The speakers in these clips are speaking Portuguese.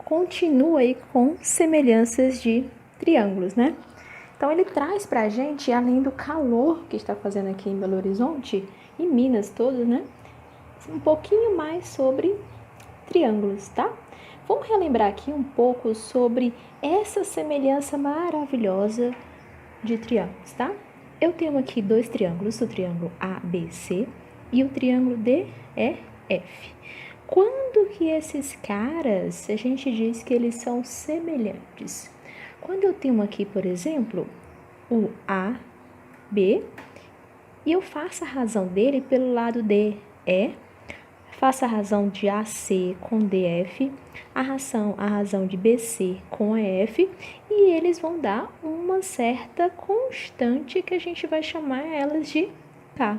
continua aí com semelhanças de triângulos, né? Então, ele traz pra gente, além do calor que está fazendo aqui em Belo Horizonte, e Minas todas, né? Um pouquinho mais sobre triângulos, tá? Vamos relembrar aqui um pouco sobre essa semelhança maravilhosa de triângulos, tá? Eu tenho aqui dois triângulos, o triângulo ABC e o triângulo DEF. Quando que esses caras, a gente diz que eles são semelhantes? Quando eu tenho aqui, por exemplo, o AB, e eu faço a razão dele pelo lado DE, faço a razão de AC com DF, a razão de BC com EF, e eles vão dar uma certa constante que a gente vai chamar elas de K.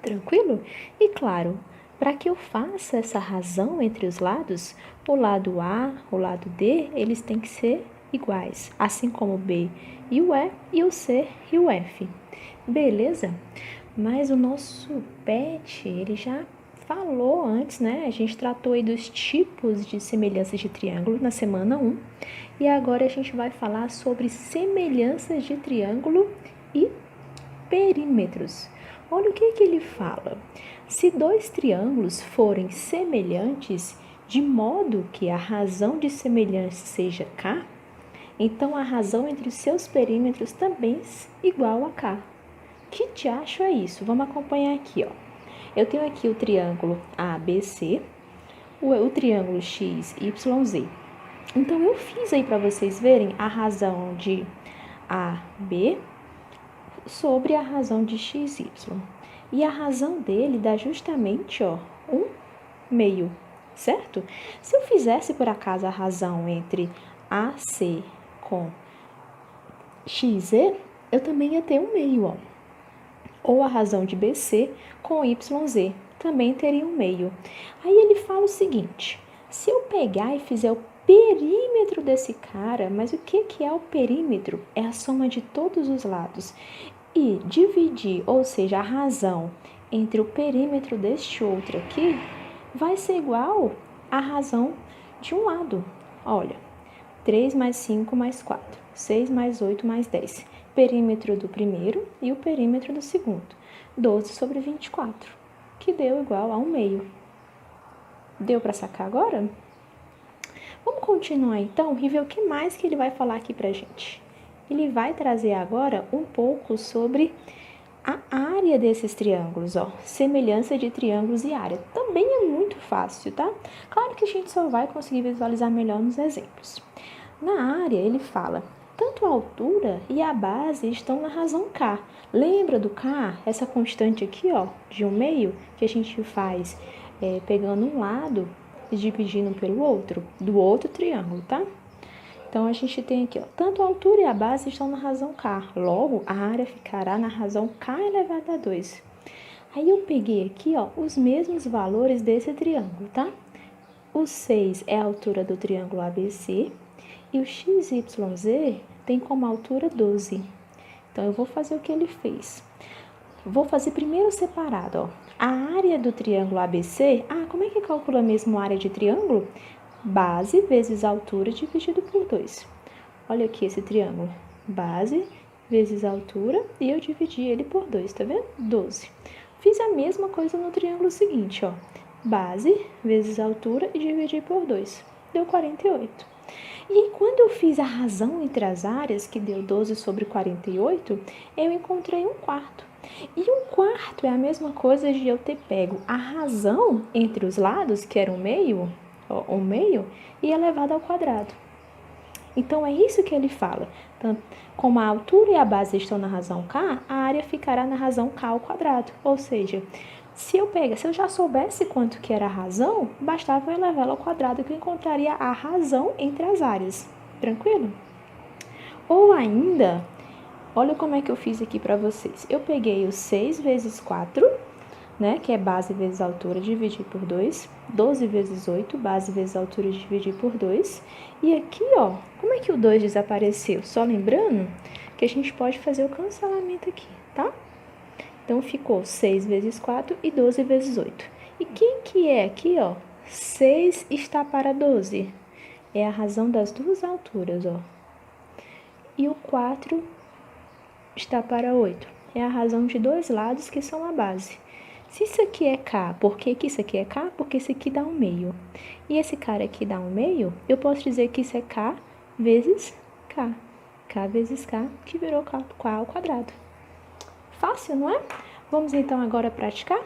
Tranquilo? E claro, para que eu faça essa razão entre os lados, o lado A, o lado D, eles têm que ser iguais, assim como o B e o E o C e o F. Beleza? Mas o nosso PET, ele já falou antes, né? A gente tratou aí dos tipos de semelhanças de triângulo na semana 1. E agora a gente vai falar sobre semelhanças de triângulo e perímetros. Olha o que ele fala. Se dois triângulos forem semelhantes, de modo que a razão de semelhança seja K, então a razão entre os seus perímetros também é igual a K. Que diacho é isso? Vamos acompanhar aqui, ó. Eu tenho aqui o triângulo ABC, o triângulo XYZ. Então, eu fiz aí para vocês verem a razão de AB sobre a razão de XY. E a razão dele dá justamente, ó, 1/2, certo? Se eu fizesse, por acaso, a razão entre AC com XZ, eu também ia ter 1/2, ó. Ou a razão de BC com YZ, também teria 1/2. Aí ele fala o seguinte, se eu pegar e fizer o perímetro desse cara, mas o que é o perímetro? É a soma de todos os lados. E dividir, ou seja, a razão entre o perímetro deste outro aqui, vai ser igual à razão de um lado. Olha, 3 mais 5 mais 4, 6 mais 8 mais 10. Perímetro do primeiro e o perímetro do segundo. 12 sobre 24, que deu igual a 1/2. Deu para sacar agora? Vamos continuar então e ver o que mais que ele vai falar aqui pra gente. Ele vai trazer agora um pouco sobre a área desses triângulos, ó. Semelhança de triângulos e área. Também é muito fácil, tá? Claro que a gente só vai conseguir visualizar melhor nos exemplos. Na área, ele fala, tanto a altura e a base estão na razão K. Lembra do K? Essa constante aqui, ó, de 1/2, que a gente faz pegando um lado e dividindo pelo outro, do outro triângulo, tá? Então, a gente tem aqui, ó, tanto a altura e a base estão na razão K. Logo, a área ficará na razão K elevado a 2. Aí, eu peguei aqui, ó, os mesmos valores desse triângulo, tá? O 6 é a altura do triângulo ABC e o XYZ tem como altura 12. Então, eu vou fazer o que ele fez. Vou fazer primeiro separado, ó. A área do triângulo ABC, como é que calcula mesmo a área de triângulo? Base vezes altura dividido por 2. Olha aqui esse triângulo. Base vezes altura e eu dividi ele por 2, tá vendo? 12. Fiz a mesma coisa no triângulo seguinte, ó. Base vezes altura e dividi por 2. Deu 48. E aí, quando eu fiz a razão entre as áreas, que deu 12 sobre 48, eu encontrei 1/4. E 1/4 é a mesma coisa de eu ter pego a razão entre os lados, que era 1/2, ó, 1/2, e elevado ao quadrado. Então, é isso que ele fala. Tanto, como a altura e a base estão na razão K, a área ficará na razão K ao quadrado. Ou seja, se eu já soubesse quanto que era a razão, bastava eu elevá-la ao quadrado que eu encontraria a razão entre as áreas. Tranquilo? Ou ainda, olha como é que eu fiz aqui para vocês. Eu peguei o 6 vezes 4, né, que é base vezes altura, dividir por 2. 12 vezes 8, base vezes altura, dividir por 2. E aqui, ó, como é que o 2 desapareceu? Só lembrando que a gente pode fazer o cancelamento aqui, tá? Então, ficou 6 vezes 4 e 12 vezes 8. E quem que é aqui, ó? 6 está para 12. é a razão das duas alturas, ó. E o 4 está para 8. É a razão de dois lados que são a base. Se isso aqui é K, por que isso aqui é K? Porque isso aqui dá 1/2. E esse cara aqui dá 1/2, eu posso dizer que isso é K vezes K. K vezes K, que virou K ao quadrado. Fácil, não é? Vamos então agora praticar?